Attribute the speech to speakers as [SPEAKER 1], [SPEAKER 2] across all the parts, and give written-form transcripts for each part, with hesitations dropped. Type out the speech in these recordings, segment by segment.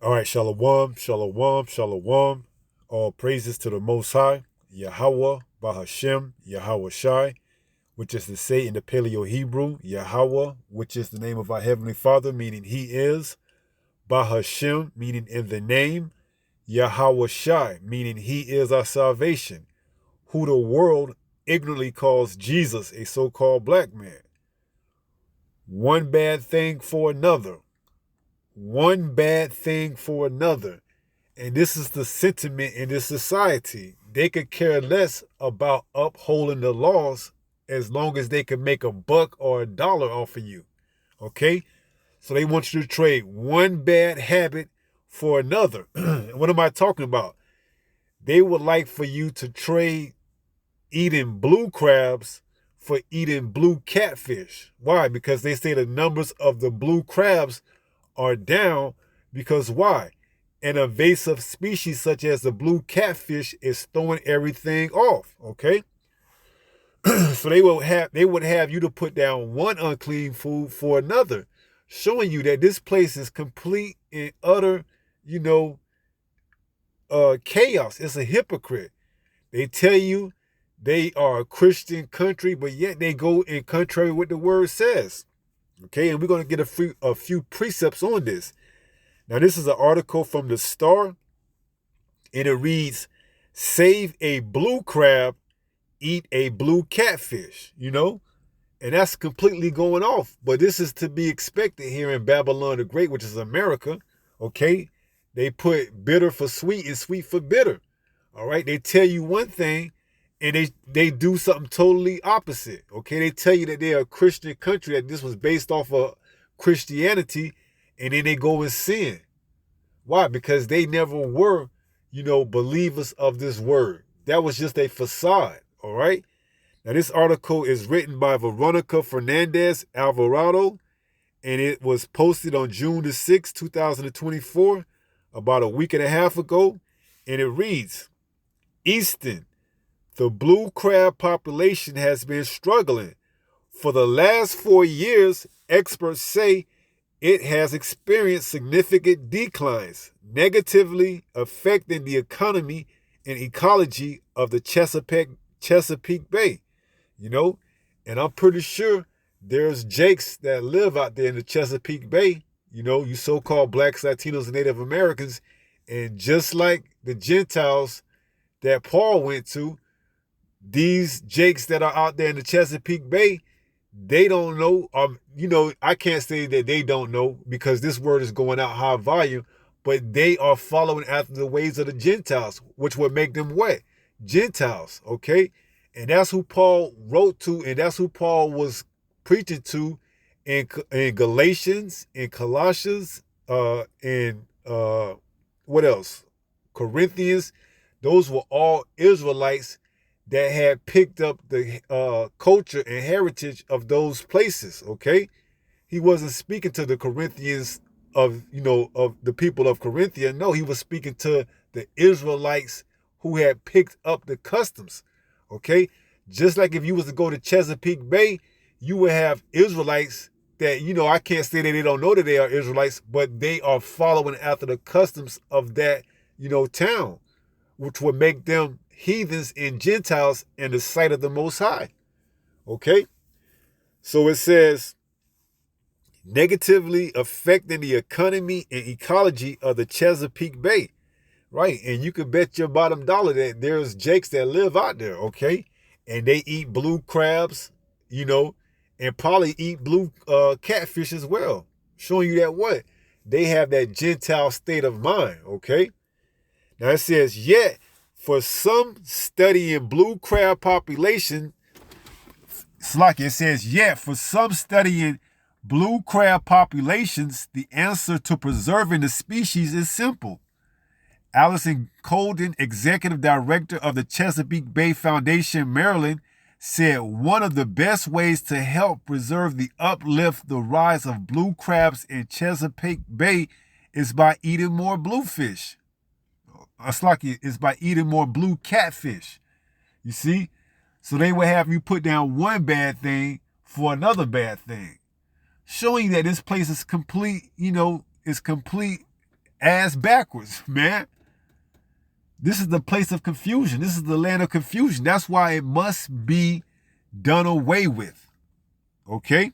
[SPEAKER 1] All right, shalom, shalom, shalom. All praises to the Most High, Yahweh, Bahashem, Yahweh Shai, which is to say in the Paleo Hebrew, Yahweh, which is the name of our Heavenly Father, meaning He is, Bahashem, meaning in the name, Yahweh Shai, meaning He is our salvation, who the world ignorantly calls Jesus, a so-called black man. One bad thing for another. One bad thing for another. And this is the sentiment in this society. They could care less about upholding the laws as long as they can make a buck or a dollar off of you. Okay? So they want you to trade one bad habit for another. What am I talking about? They would like for you to trade eating blue crabs for eating blue catfish. Why? Because they say the numbers of the blue crabs are down because why? An invasive species such as the blue catfish is throwing everything off. Okay, so they would have you to put down one unclean food for another, showing you that this place is complete and utter, chaos. It's a hypocrite. They tell you they are a Christian country, but yet they go in contrary with the word says. Okay, and we're going to get a few precepts on this. Now, this is an article from the Star, and it reads, "Save a blue crab, eat a blue catfish," and that's completely going off. But this is to be expected here in Babylon the Great, which is America, okay? They put bitter for sweet and sweet for bitter, all right? They tell you one thing, and they do something totally opposite, okay? They tell you that they're a Christian country, that this was based off of Christianity, and then they go and sin. Why? Because they never were, believers of this word. That was just a facade, all right? Now, this article is written by Veronica Fernandez Alvarado, and it was posted on June the 6th, 2024, about a week and a half ago, and it reads, "Easton, the blue crab population has been struggling. For the last 4 years, experts say it has experienced significant declines, negatively affecting the economy and ecology of the Chesapeake Bay." And I'm pretty sure there's Jakes that live out there in the Chesapeake Bay, you so-called blacks, Latinos, and Native Americans. And just like the Gentiles that Paul went to, these Jakes that are out there in the Chesapeake Bay, they don't know. I can't say that they don't know because this word is going out high volume, but they are following after the ways of the Gentiles, which would make them what? Gentiles, okay? And that's who Paul wrote to, and that's who Paul was preaching to in Galatians, in Colossians, in what else? Corinthians. Those were all Israelites that had picked up the culture and heritage of those places, okay? He wasn't speaking to the Corinthians of the people of Corinthia. No, he was speaking to the Israelites who had picked up the customs, okay? Just like if you was to go to Chesapeake Bay, you would have Israelites that, I can't say that they don't know that they are Israelites, but they are following after the customs of that, town, which would make them heathens and Gentiles in the sight of the Most High. Okay? So it says, negatively affecting the economy and ecology of the Chesapeake Bay. Right? And you can bet your bottom dollar that there's Jakes that live out there, okay? And they eat blue crabs, and probably eat blue catfish as well. Showing you that what? They have that Gentile state of mind, okay? Now it says, yet, for some studying blue crab population, it says, yet for some studying blue crab populations, the answer to preserving the species is simple. Allison Colden, executive director of the Chesapeake Bay Foundation, Maryland, said one of the best ways to help preserve the rise of blue crabs in Chesapeake Bay is by eating more bluefish. Is by eating more blue catfish. You see? So they will have you put down one bad thing for another bad thing. Showing that this place is complete, is complete ass backwards, man. This is the place of confusion. This is the land of confusion. That's why it must be done away with. Okay?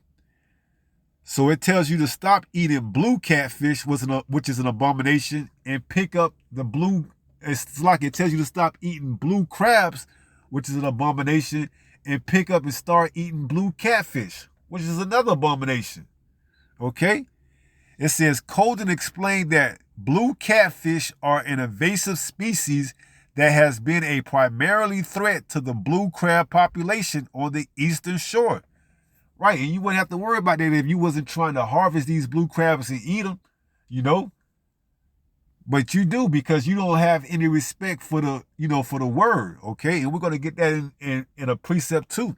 [SPEAKER 1] So it tells you to stop eating blue catfish, which is an abomination, and pick up the blue. It's like it tells you to stop eating blue crabs, which is an abomination, and pick up and start eating blue catfish, which is another abomination. Okay? It says, Colden explained that blue catfish are an invasive species that has been a primarily threat to the blue crab population on the eastern shore. Right, and you wouldn't have to worry about that if you wasn't trying to harvest these blue crabs and eat them, you know. But you do, because you don't have any respect for the, for the word, okay? And we're going to get that in a precept too.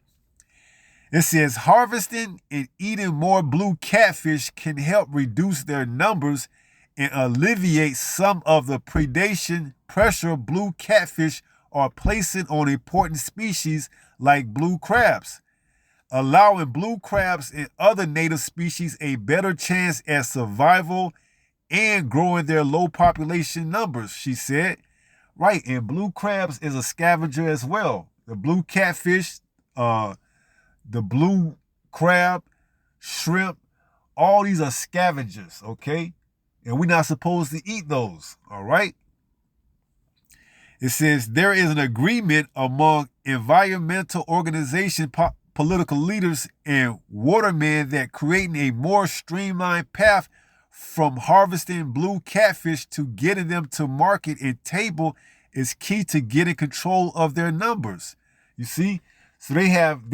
[SPEAKER 1] It says, harvesting and eating more blue catfish can help reduce their numbers and alleviate some of the predation pressure blue catfish are placing on important species like blue crabs, allowing blue crabs and other native species a better chance at survival and growing their low population numbers, she said. Right, and blue crabs is a scavenger as well. The blue catfish, the blue crab, shrimp, all these are scavengers, okay? And we're not supposed to eat those, all right? It says there is an agreement among environmental organization, political leaders, and watermen that creating a more streamlined path from harvesting blue catfish to getting them to market and table is key to getting control of their numbers. You see? So they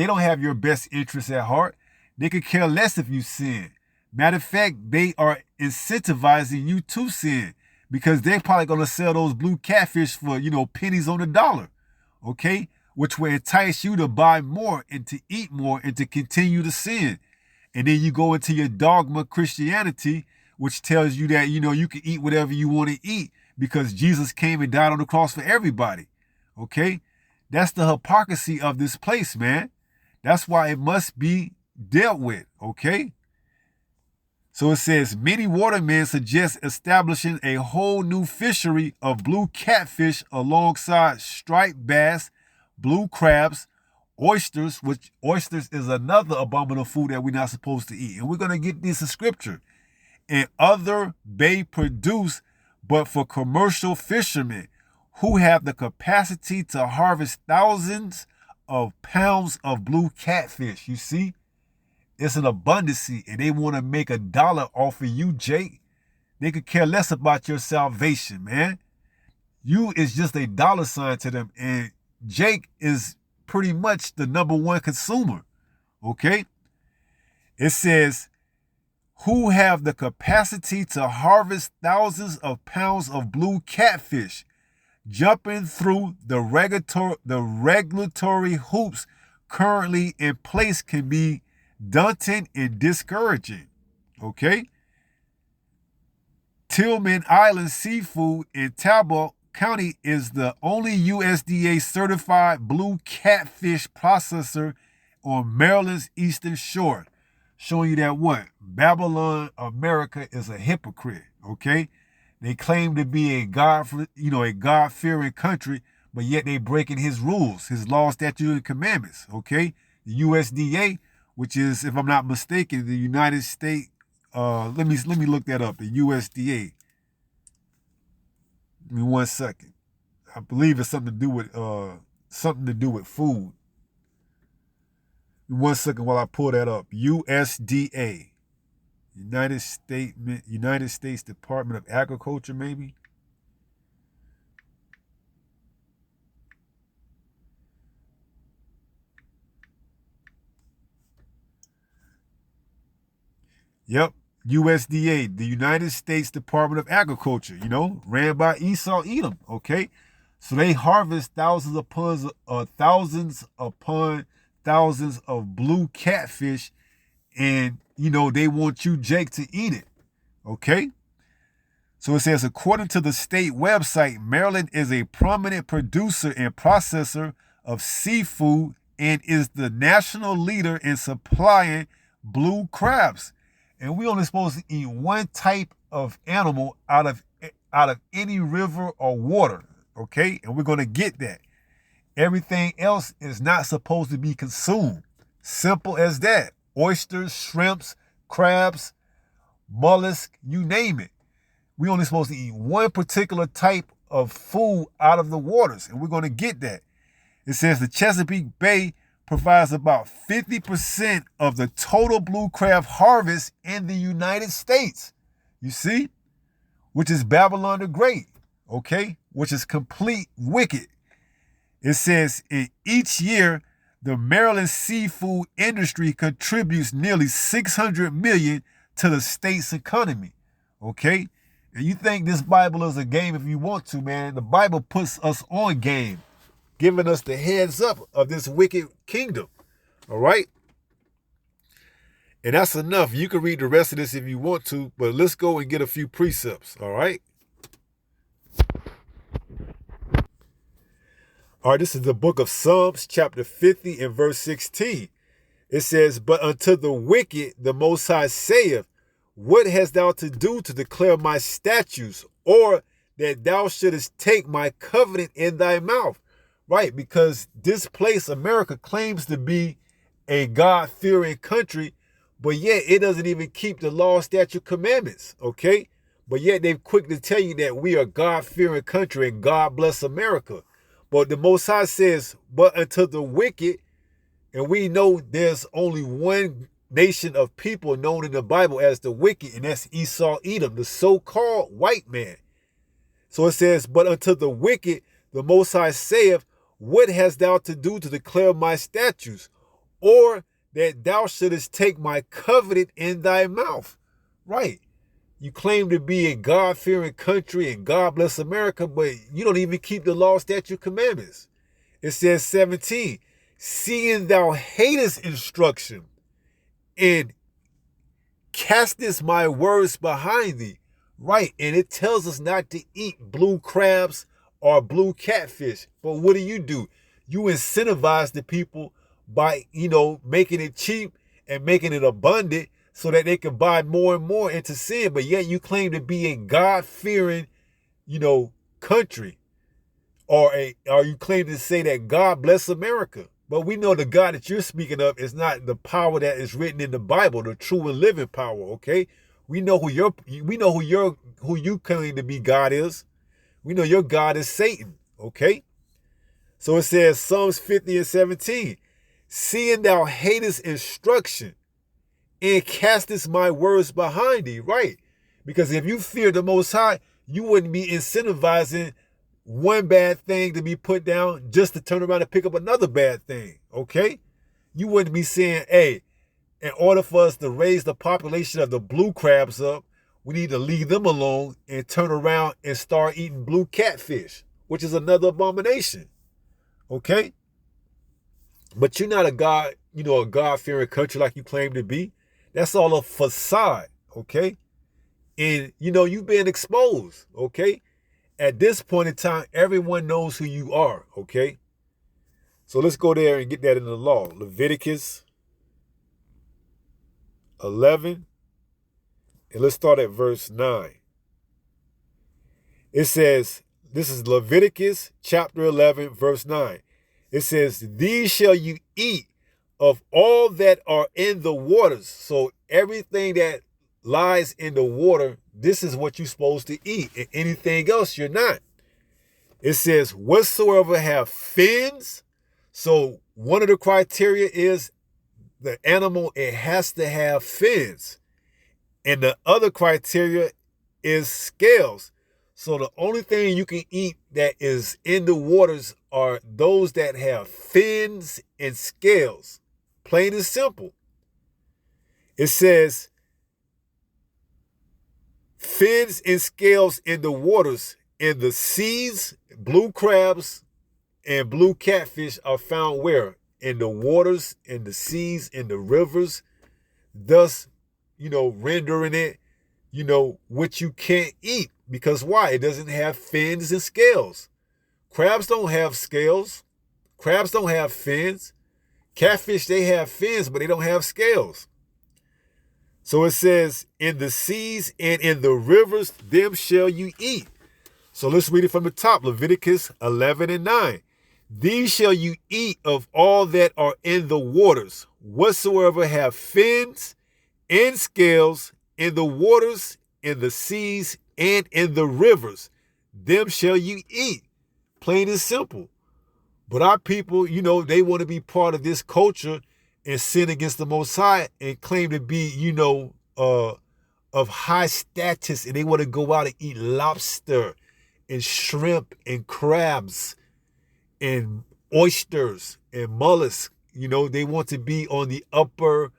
[SPEAKER 1] don't have your best interests at heart. They could care less if you sin. Matter of fact, they are incentivizing you to sin, because they're probably going to sell those blue catfish for, pennies on the dollar, okay? Which will entice you to buy more and to eat more and to continue to sin. And then you go into your dogma Christianity, which tells you that, you can eat whatever you want to eat because Jesus came and died on the cross for everybody, okay? That's the hypocrisy of this place, man. That's why it must be dealt with, okay? So it says, many watermen suggest establishing a whole new fishery of blue catfish alongside striped bass, blue crabs, oysters, which oysters is another abominable food that we're not supposed to eat. And we're going to get this in scripture. And other bay produce, but for commercial fishermen who have the capacity to harvest thousands of pounds of blue catfish. You see? It's an abundance, and they want to make $1 off of you, Jake. They could care less about your salvation, man. You is just a dollar sign to them, and Jake is pretty much the number one consumer, okay? It says, who have the capacity to harvest thousands of pounds of blue catfish, jumping through the regulatory hoops currently in place can be daunting and discouraging, okay? Tillman Island Seafood in Talbot County is the only USDA certified blue catfish processor on Maryland's eastern shore, showing you that what? Babylon, America is a hypocrite, okay? They claim to be a God-fearing country, but yet they breaking his rules, his laws, statutes, and commandments, okay? The USDA, which is, if I'm not mistaken, the United States, let me look that up, the USDA. Give me 1 second. I believe it's something to do with food. Give me 1 second while I pull that up. USDA. United States Department of Agriculture, maybe. Yep, USDA, the United States Department of Agriculture, ran by Esau Edom, okay? So they harvest thousands upon thousands of blue catfish, and, they want you, Jake, to eat it, okay? So it says, according to the state website, Maryland is a prominent producer and processor of seafood and is the national leader in supplying blue crabs. And we only supposed to eat one type of animal out of out of any river or water, okay? And we're going to get that. Everything else is not supposed to be consumed. Simple as that. Oysters, shrimps, crabs, mollusks, you name it. We're only supposed to eat one particular type of food out of the waters, and we're going to get that. It says the Chesapeake Bay provides about 50% of the total blue crab harvest in the United States. You see? Which is Babylon the Great, okay? Which is complete wicked. It says in each year, the Maryland seafood industry contributes nearly $600 million to the state's economy, okay? And you think this Bible is a game if you want to, man. The Bible puts us on game, giving us the heads up of this wicked kingdom, all right? And that's enough. You can read the rest of this if you want to, but let's go and get a few precepts, all right? All right, this is the book of Psalms, chapter 50 and verse 16. It says, but unto the wicked the Most High saith, what hast thou to do to declare my statutes, or that thou shouldest take my covenant in thy mouth? Right, because this place, America, claims to be a God-fearing country, but yet it doesn't even keep the law, statute, commandments, okay? But yet they're quick to tell you that we are a God-fearing country and God bless America. But the Most High says, but unto the wicked, and we know there's only one nation of people known in the Bible as the wicked, and that's Esau, Edom, the so-called white man. So it says, but unto the wicked, the Most High saith, what hast thou to do to declare my statutes, or that thou shouldest take my covenant in thy mouth? Right. You claim to be a God-fearing country and God bless America, but you don't even keep the law, statute, commandments. It says 17, seeing thou hatest instruction and castest my words behind thee. Right, and it tells us not to eat blue crabs or blue catfish. But what do? You incentivize the people by, making it cheap and making it abundant so that they can buy more and more into sin. But yet you claim to be a God-fearing, country. Or you claim to say that God bless America. But we know the God that you're speaking of is not the power that is written in the Bible, the true and living power, okay? We know who you claim to be God is. We know your God is Satan, okay? So it says Psalms 50 and 17, seeing thou hatest instruction and castest my words behind thee, right? Because if you fear the Most High, you wouldn't be incentivizing one bad thing to be put down just to turn around and pick up another bad thing, okay? You wouldn't be saying, hey, in order for us to raise the population of the blue crabs up, we need to leave them alone and turn around and start eating blue catfish, which is another abomination, okay? But you're not a God-fearing country like you claim to be. That's all a facade, okay? And, you've been exposed, okay? At this point in time, everyone knows who you are, okay? So let's go there and get that in the law. Leviticus 11, and let's start at verse 9. It says, this is Leviticus chapter 11, verse 9. It says, these shall you eat of all that are in the waters. So everything that lies in the water, this is what you're supposed to eat. And anything else, you're not. It says, whatsoever have fins. So one of the criteria is the animal, it has to have fins. And the other criteria is scales. So the only thing you can eat that is in the waters are those that have fins and scales. Plain and simple. It says, fins and scales in the waters, in the seas, blue crabs and blue catfish are found where? In the waters, in the seas, in the rivers, thus, rendering it, what you can't eat. Because why? It doesn't have fins and scales. Crabs don't have scales. Crabs don't have fins. Catfish, they have fins, but they don't have scales. So it says, in the seas and in the rivers, them shall you eat. So let's read it from the top. Leviticus 11:9. These shall you eat of all that are in the waters, whatsoever have fins and scales in the waters, in the seas, and in the rivers. Them shall you eat. Plain and simple. But our people, they want to be part of this culture and sin against the Most High and claim to be, of high status, and they want to go out and eat lobster and shrimp and crabs and oysters and mollusks. They want to be on the upper,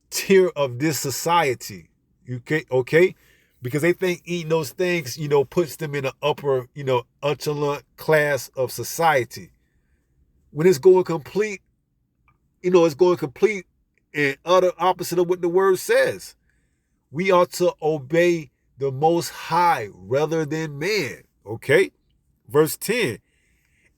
[SPEAKER 1] tier of this society. Okay? Because they think eating those things, puts them in the upper, echelon class of society. When it's going complete, and utter opposite of what the word says. We ought to obey the Most High rather than man. Okay? Verse 10.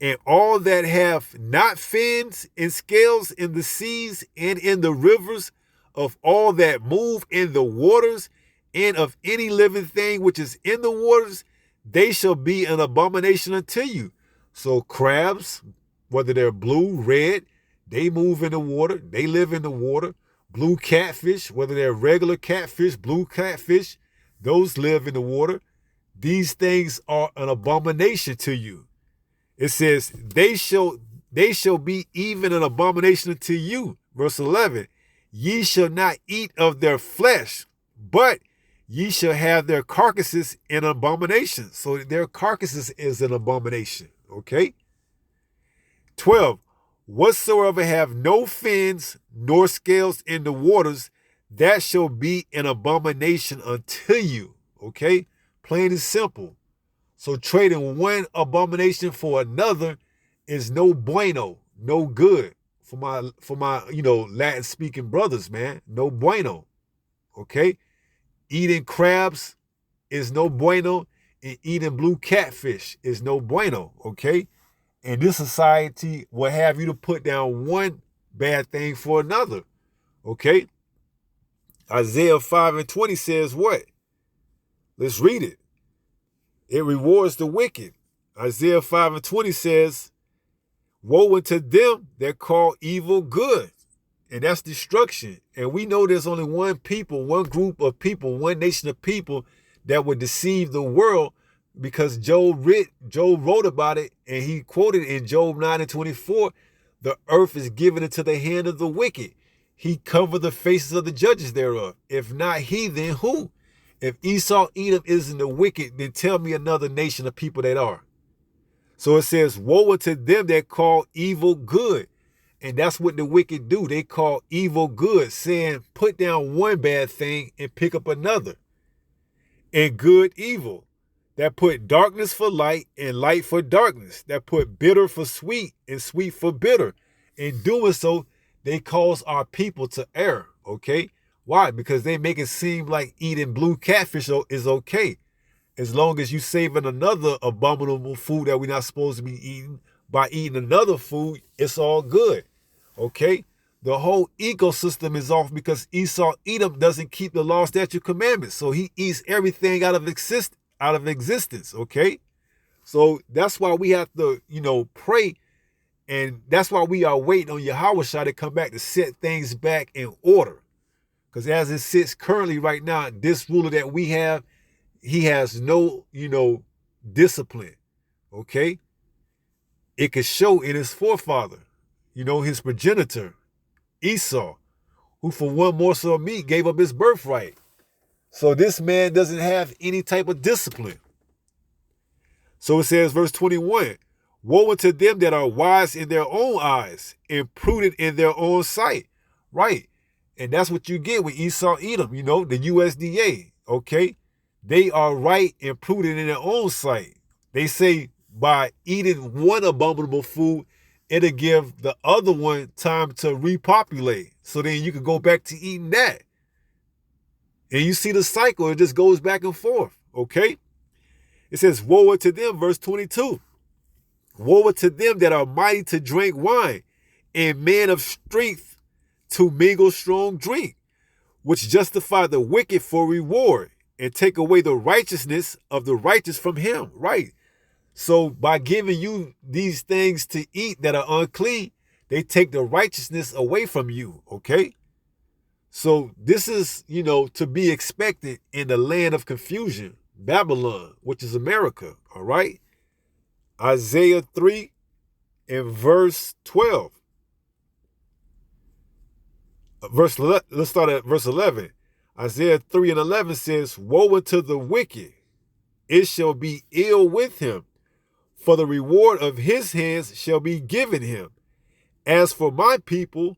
[SPEAKER 1] And all that have not fins and scales in the seas and in the rivers, of all that move in the waters, and of any living thing which is in the waters, they shall be an abomination unto you. So crabs, whether they're blue, red, they move in the water. They live in the water. Blue catfish, whether they're regular catfish, blue catfish, those live in the water. These things are an abomination to you. It says, they shall be even an abomination to you. Verse 11, ye shall not eat of their flesh, but ye shall have their carcasses in abomination. So their carcasses is an abomination. Okay? 12, whatsoever have no fins nor scales in the waters, that shall be an abomination unto you. Okay? Plain and simple. So trading one abomination for another is no bueno, no good for my Latin speaking brothers, man. No bueno. Okay? Eating crabs is no bueno, and eating blue catfish is no bueno. Okay? And this society will have you to put down one bad thing for another. Okay? Isaiah 5:20 says what? Let's read it. It rewards the wicked. Isaiah 5:20 says, woe unto them that call evil good. And that's destruction. And we know there's only one people, one group of people, one nation of people that would deceive the world, because Job wrote about it, and he quoted in Job 9:24, the earth is given into the hand of the wicked. He covered the faces of the judges thereof. If not he, then who? If Esau, Edom isn't the wicked, then tell me another nation of people that are. So it says, woe unto them that call evil good. And that's what the wicked do. They call evil good, saying, put down one bad thing and pick up another. And good evil. That put darkness for light and light for darkness. That put bitter for sweet and sweet for bitter. In doing so, they cause our people to err. Okay? Why? Because they make it seem like eating blue catfish is okay. As long as you saving another abominable food that we're not supposed to be eating by eating another food, it's all good. Okay? The whole ecosystem is off because Esau, Edom doesn't keep the law, statute, commandments. So he eats everything out of existence. Okay? So that's why we have to, pray. And that's why we are waiting on Yahweh to come back to set things back in order. Because as it sits currently right now, this ruler that we have, he has no, discipline. Okay? It could show in his forefather, his progenitor, Esau, who for one morsel of meat gave up his birthright. So this man doesn't have any type of discipline. So it says, verse 21, woe unto them that are wise in their own eyes and prudent in their own sight. Right. And that's what you get with Esau, Edom, the USDA. Okay. They are right and prudent in their own sight. They say by eating one abominable food, it'll give the other one time to repopulate. So then you can go back to eating that. And you see the cycle, it just goes back and forth. Okay? It says, woe unto them, verse 22. Woe unto them that are mighty to drink wine, and men of strength to mingle strong drink, which justify the wicked for reward, and take away the righteousness of the righteous from him. Right. So by giving you these things to eat that are unclean, they take the righteousness away from you. Okay. So this is, to be expected in the land of confusion, Babylon, which is America. All right. Isaiah 3 and verse 12. Let's start at verse 11. Isaiah 3 and 11 says, "Woe unto the wicked, it shall be ill with him, for the reward of his hands shall be given him. As for my people,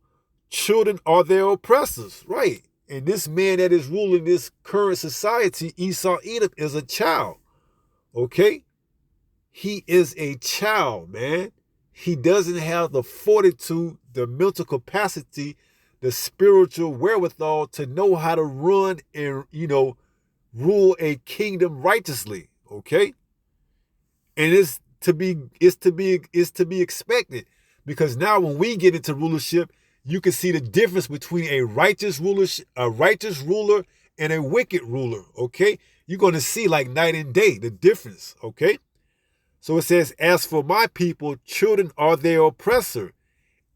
[SPEAKER 1] children are their oppressors." Right. And this man that is ruling this current society, Esau Edom, is a child. Okay? He is a child, man. He doesn't have the fortitude, the mental capacity, the spiritual wherewithal to know how to run and, rule a kingdom righteously. Okay? And it's to be expected, because now when we get into rulership, you can see the difference between a righteous ruler and a wicked ruler. Okay? You're going to see like night and day the difference. Okay? So it says, "As for my people, children are their oppressor,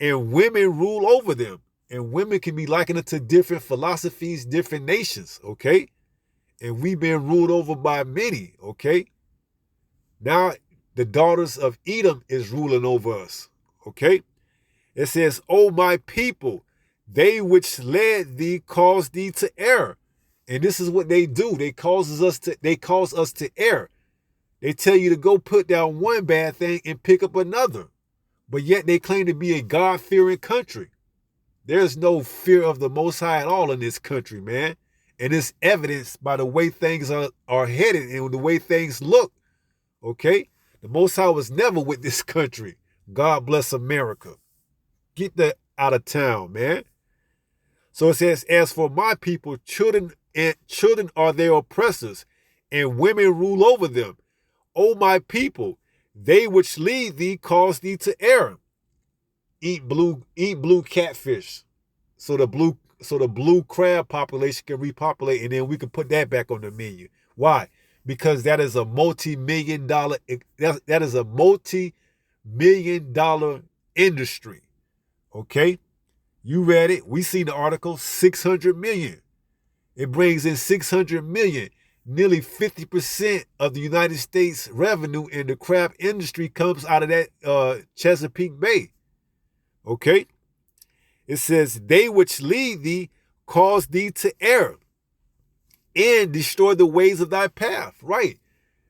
[SPEAKER 1] and women rule over them." And women can be likened to different philosophies, different nations, okay? And we've been ruled over by many, okay? Now, the daughters of Edom is ruling over us, okay? It says, "O my people, they which led thee caused thee to err." And this is what they do. They cause us to err. They tell you to go put down one bad thing and pick up another. But yet they claim to be a God-fearing country. There's no fear of the Most High at all in this country, man. And it's evidenced by the way things are headed and the way things look, okay? The Most High was never with this country. God bless America. Get that out of town, man. So it says, "As for my people, children are their oppressors, and women rule over them. O my people, they which lead thee cause thee to err. Eat blue catfish, so the blue crab population can repopulate, and then we can put that back on the menu. Why? Because that is a multi-million dollar industry. Okay? You read it. We seen the article, 600 million. It brings in 600 million. Nearly 50% of the United States revenue in the crab industry comes out of that Chesapeake Bay. Okay? It says, "They which lead thee cause thee to err and destroy the ways of thy path." Right.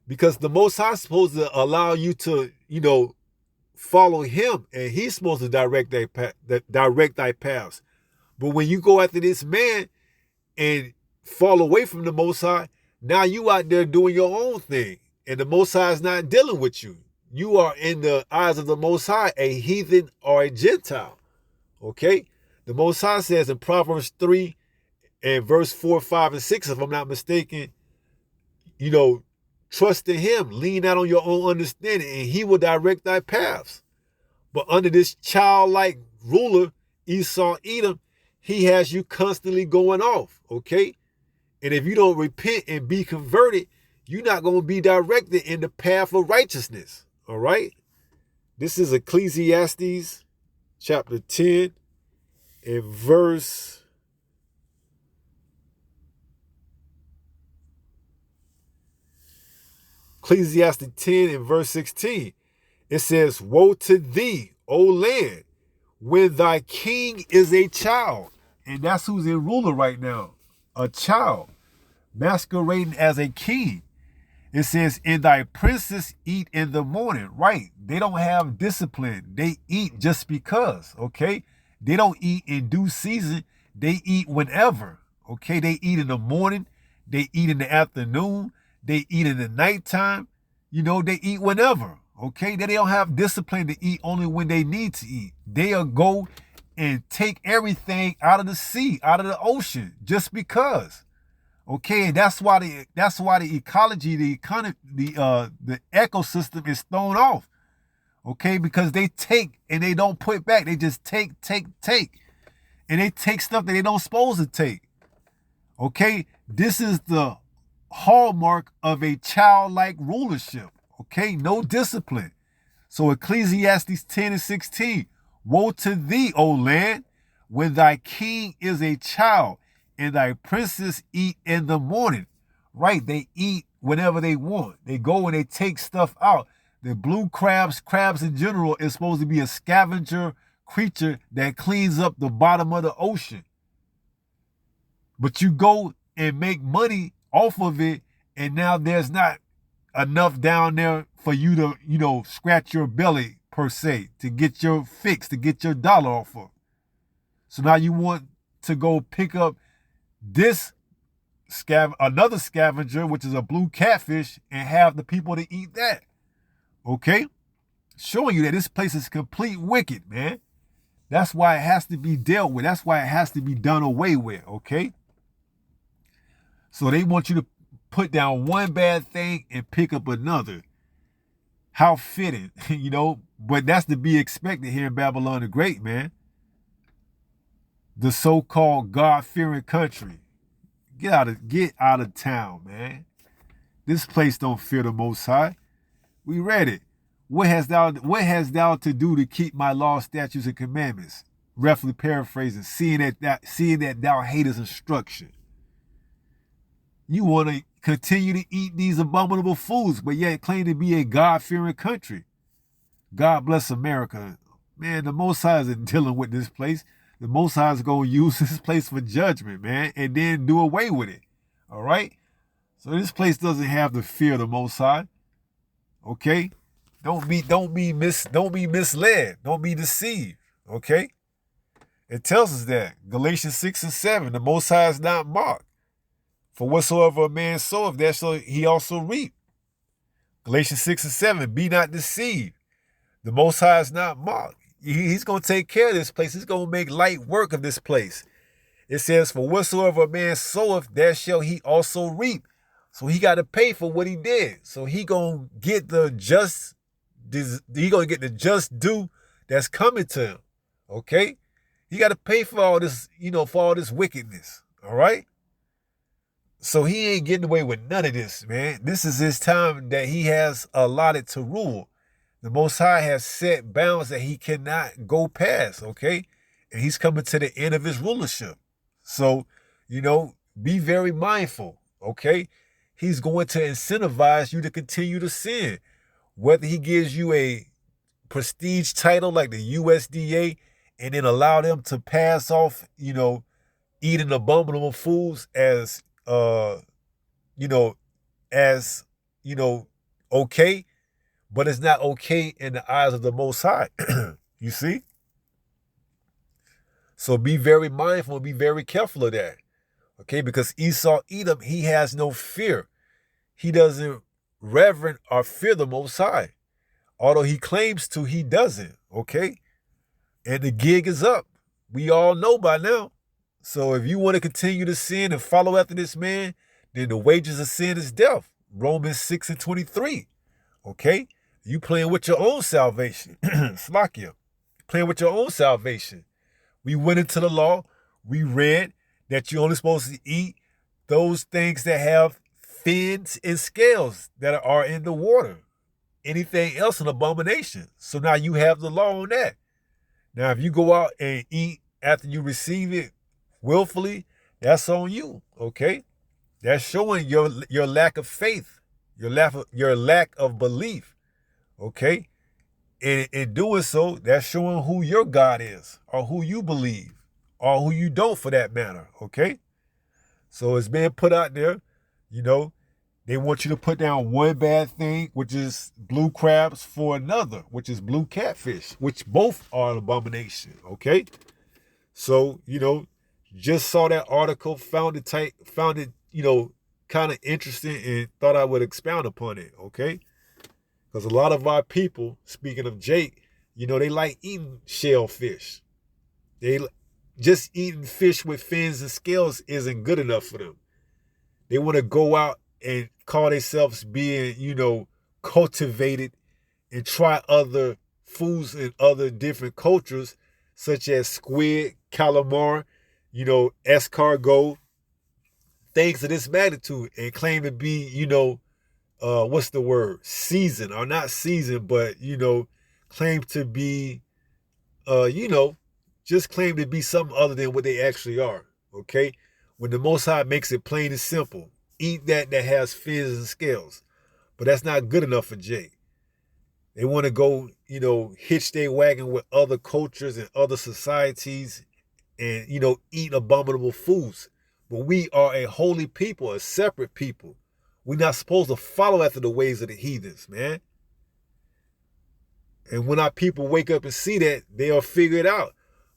[SPEAKER 1] Because the Most High is supposed to allow you to, follow him, and he's supposed to direct thy paths. But when you go after this man and fall away from the Most High, now you out there doing your own thing, and the Most High is not dealing with you. You are, in the eyes of the Most High, a heathen or a Gentile. Okay? The Most High says in Proverbs 3 and verse 4, 5, and 6, if I'm not mistaken, trust in him, lean out on your own understanding, and he will direct thy paths. But under this childlike ruler, Esau Edom, he has you constantly going off. Okay? And if you don't repent and be converted, you're not going to be directed in the path of righteousness. All right? This is Ecclesiastes chapter 10 and verse 16. It says, "Woe to thee, O land, when thy king is a child." And that's who's in ruler right now. A child masquerading as a king. It says, "And thy princes eat in the morning." Right. They don't have discipline. They eat just because. Okay. They don't eat in due season. They eat whenever. Okay. They eat in the morning. They eat in the afternoon. They eat in the nighttime. They eat whenever. Okay. They don't have discipline to eat only when they need to eat. They'll go and take everything out of the sea, out of the ocean, just because. Okay, and that's why the ecology, the economy, the ecosystem is thrown off. Okay, because they take and they don't put back. They just take. And they take stuff that they don't supposed to take. Okay, this is the hallmark of a childlike rulership. Okay, no discipline. So Ecclesiastes 10 and 16, woe to thee, O land, when thy king is a child, and thy princes eat in the morning. Right, they eat whenever they want. They go and they take stuff out. The blue crabs in general, is supposed to be a scavenger creature that cleans up the bottom of the ocean. But you go and make money off of it, and now there's not enough down there for you to, scratch your belly, per se, to get your fix, to get your dollar off of. So now you want to go pick up this another scavenger, which is a blue catfish, and have the people to eat that. Okay? Showing you that this place is complete wicked, man. That's why it has to be dealt with. That's why it has to be done away with, okay? So they want you to put down one bad thing and pick up another. How fitting, but that's to be expected here in Babylon the Great, man. The so-called God-fearing country. Get out of town, man. This place don't fear the Most High. We read it. What hast thou to do to keep my law, statutes, and commandments? Roughly paraphrasing, seeing that thou hatest instruction. You want to continue to eat these abominable foods, but yet claim to be a God-fearing country. God bless America. Man, the Most High isn't dealing with this place. The Most High is going to use this place for judgment, man, and then do away with it. All right? So this place doesn't have the fear of the Most High. Okay? Don't be misled. Don't be deceived. Okay? It tells us that. Galatians 6 and 7, the Most High is not mocked. For whatsoever a man soweth, that shall he also reap. Galatians 6 and 7, be not deceived. The Most High is not mocked. He's going to take care of this place. He's going to make light work of this place. It says, for whatsoever a man soweth, that shall he also reap. So he got to pay for what he did. So he going to get the just due that's coming to him. Okay? He got to pay for all this, for all this wickedness. All right? So he ain't getting away with none of this, man. This is his time that he has allotted to rule. The Most High has set bounds that he cannot go past, okay? And he's coming to the end of his rulership. So, be very mindful, okay? He's going to incentivize you to continue to sin. Whether he gives you a prestige title like the USDA and then allow them to pass off, eating abominable foods as okay, but it's not okay in the eyes of the Most High. You see? So be very mindful, be very careful of that. Okay, because Esau, Edom, he has no fear. He doesn't reverence or fear the Most High. Although he claims to, he doesn't. Okay? And the gig is up. We all know by now. So if you want to continue to sin and follow after this man, then the wages of sin is death. Romans 6 and 23. Okay? You playing with your own salvation. Slakia. Playing with your own salvation. We went into the law. We read that you're only supposed to eat those things that have fins and scales that are in the water. Anything else an abomination. So now you have the law on that. Now if you go out and eat after you receive it willfully, that's on you, okay? That's showing your lack of faith, your lack of belief, okay? And in doing so, that's showing who your God is, or who you believe, or who you don't for that matter, okay? So it's being put out there, they want you to put down one bad thing, which is blue crabs, for another, which is blue catfish, which both are an abomination, okay? So, just saw that article, found it, kind of interesting, and thought I would expound upon it, okay? Because a lot of our people, speaking of Jake, they like eating shellfish. Just eating fish with fins and scales isn't good enough for them. They want to go out and call themselves being, cultivated and try other foods in other different cultures, such as squid, calamar, escargot, things of this magnitude and claim to be, what's the word? Seasoned, or not seasoned, but, claim to be, just claim to be something other than what they actually are. Okay? When the Most High makes it plain and simple, eat that has fins and scales. But that's not good enough for Jay. They want to go, hitch their wagon with other cultures and other societies and, eat abominable foods. But we are a holy people, a separate people. We're not supposed to follow after the ways of the heathens, man. And when our people wake up and see that, they'll figure it out.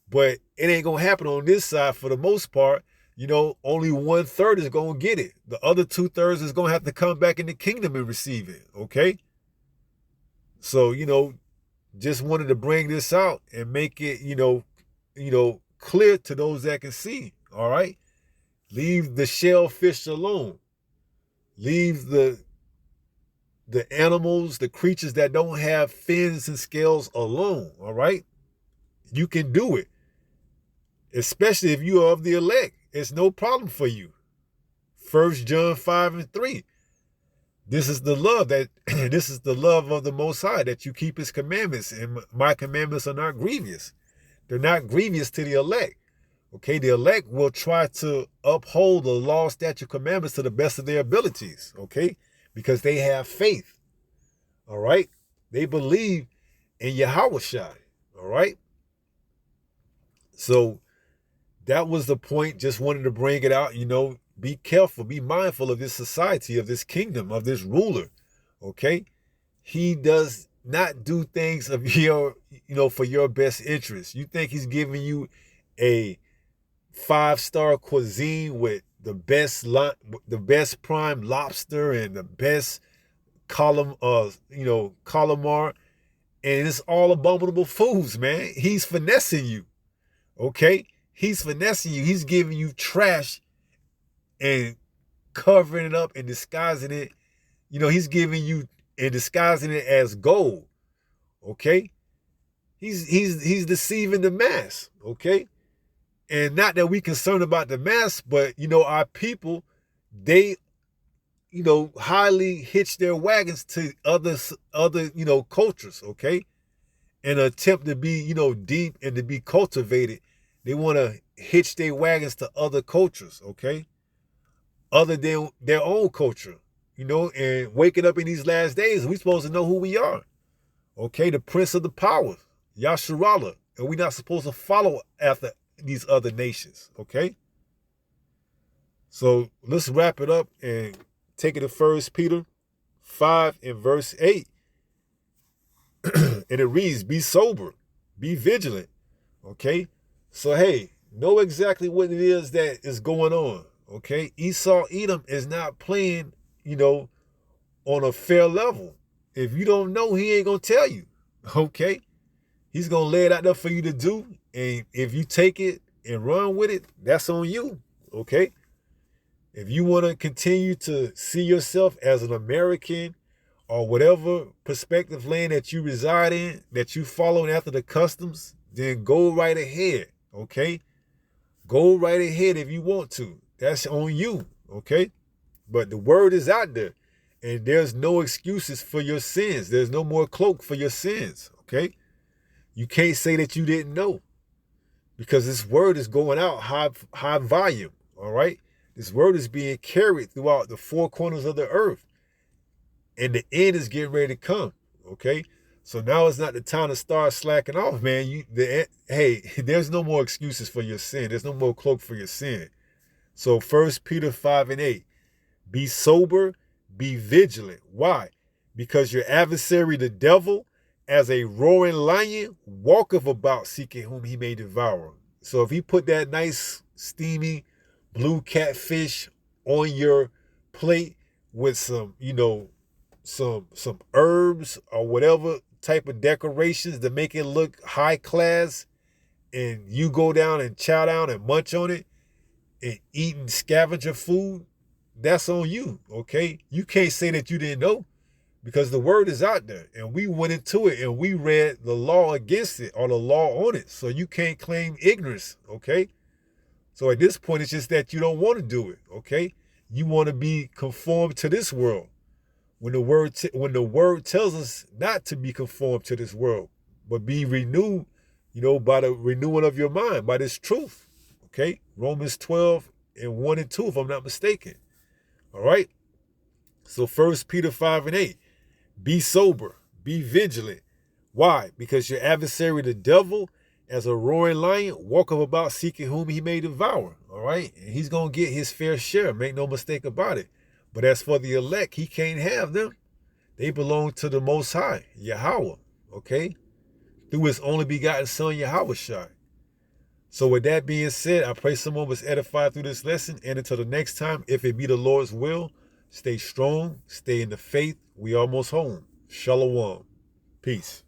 [SPEAKER 1] But it ain't going to happen on this side for the most part. Only 1/3 is going to get it. The other 2/3 is going to have to come back in the kingdom and receive it, okay? So, just wanted to bring this out and make it, clear to those that can see, all right? Leave the shellfish alone. Leave the animals, the creatures that don't have fins and scales alone, all right? You can do it, especially if you are of the elect. It's no problem for you. 1 John 5:3. This is the love this is the love of the Most High, that you keep his commandments, and my commandments are not grievous. They're not grievous to the elect. Okay, the elect will try to uphold the law, statute, commandments to the best of their abilities, okay? Because they have faith, all right? They believe in Yahushua, all right? So that was the point. Just wanted to bring it out, be careful, be mindful of this society, of this kingdom, of this ruler, okay? He does not do things of your, for your best interest. You think he's giving you a 5-star cuisine with the best prime lobster and the best calamar, and it's all abominable foods, man. He's finessing you, okay? He's finessing you. He's giving you trash and covering it up and disguising it. He's giving you and disguising it as gold, okay? He's deceiving the mass, okay? And not that we concerned about the mass, but, our people, they, highly hitch their wagons to other, cultures, okay? In an attempt to be, deep and to be cultivated, they want to hitch their wagons to other cultures, okay? Other than their own culture, and waking up in these last days, we're supposed to know who we are, okay? The Prince of the Power, Yasharallah, and we're not supposed to follow after these other nations, okay? So let's wrap it up and take it to 1 Peter 5 and verse 8. And it reads, be sober, be vigilant, okay? So, hey, know exactly what it is that is going on, okay? Esau Edom is not playing, on a fair level. If you don't know, he ain't going to tell you, okay? He's going to lay it out there for you to do. And if you take it and run with it, that's on you, okay? If you want to continue to see yourself as an American or whatever perspective land that you reside in, that you following after the customs, then go right ahead, okay? Go right ahead if you want to. That's on you, okay? But the word is out there, and there's no excuses for your sins. There's no more cloak for your sins, okay? You can't say that you didn't know, because this word is going out high volume, all right? This word is being carried throughout the 4 corners of the earth, and the end is getting ready to come, okay? So now is not the time to start slacking off, man. Hey, there's no more excuses for your sin. There's no more cloak for your sin. So 1 Peter 5 and 8, be sober, be vigilant. Why? Because your adversary, the devil, as a roaring lion, walketh about seeking whom he may devour. So if he put that nice, steamy, blue catfish on your plate with some, some herbs or whatever type of decorations to make it look high class, and you go down and chow down and munch on it and eating scavenger food, that's on you, okay? You can't say that you didn't know, because the word is out there, and we went into it and we read the law against it or the law on it. So you can't claim ignorance, okay? So at this point, it's just that you don't want to do it, okay? You want to be conformed to this world. When the word tells us not to be conformed to this world, but be renewed, by the renewing of your mind, by this truth. Okay? Romans 12 and 1 and 2, if I'm not mistaken. All right? So 1 Peter 5 and 8. Be sober, be vigilant. Why? Because your adversary, the devil, as a roaring lion, walketh about seeking whom he may devour. All right? And he's going to get his fair share. Make no mistake about it. But as for the elect, he can't have them. They belong to the Most High, Yahweh, okay? Through his only begotten son, Yahushua. So with that being said, I pray someone was edified through this lesson. And until the next time, if it be the Lord's will, stay strong, stay in the faith. We almost home. Shalom. Peace.